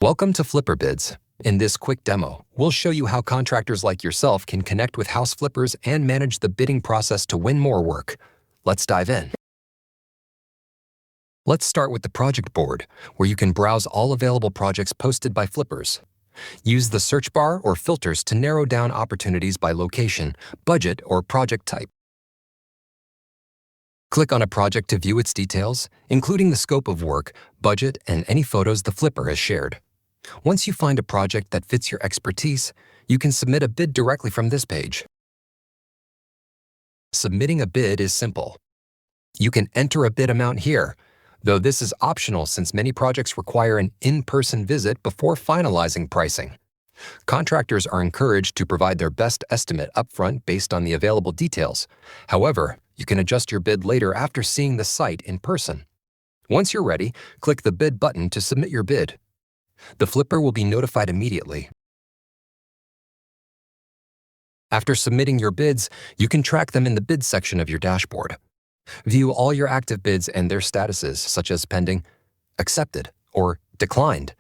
Welcome to FlipperBids. In this quick demo, we'll show you how contractors like yourself can connect with house flippers and manage the bidding process to win more work. Let's dive in. Let's start with the project board, where you can browse all available projects posted by flippers. Use the search bar or filters to narrow down opportunities by location, budget, or project type. Click on a project to view its details, including the scope of work, budget, and any photos the flipper has shared. Once you find a project that fits your expertise, you can submit a bid directly from this page. Submitting a bid is simple. You can enter a bid amount here, though this is optional since many projects require an in-person visit before finalizing pricing. Contractors are encouraged to provide their best estimate upfront based on the available details. However, you can adjust your bid later after seeing the site in person. Once you're ready, click the bid button to submit your bid. The flipper will be notified immediately. After submitting your bids, you can track them in the bid section of your dashboard. View all your active bids and their statuses, such as pending, accepted, or declined.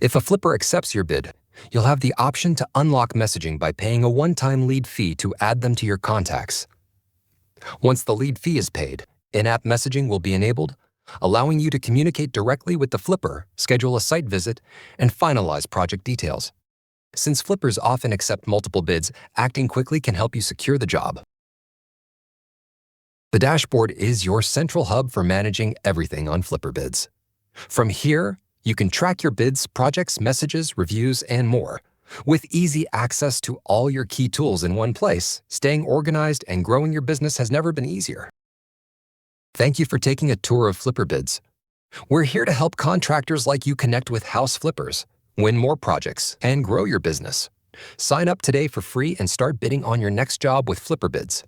If a flipper accepts your bid, you'll have the option to unlock messaging by paying a one-time lead fee to add them to your contacts. Once the lead fee is paid, in-app messaging will be enabled, allowing you to communicate directly with the flipper, schedule a site visit, and finalize project details. Since flippers often accept multiple bids, acting quickly can help you secure the job. The dashboard is your central hub for managing everything on FlipperBids. From here, you can track your bids, projects, messages, reviews, and more. With easy access to all your key tools in one place, staying organized and growing your business has never been easier. Thank you for taking a tour of FlipperBids. We're here to help contractors like you connect with house flippers, win more projects, and grow your business. Sign up today for free and start bidding on your next job with FlipperBids.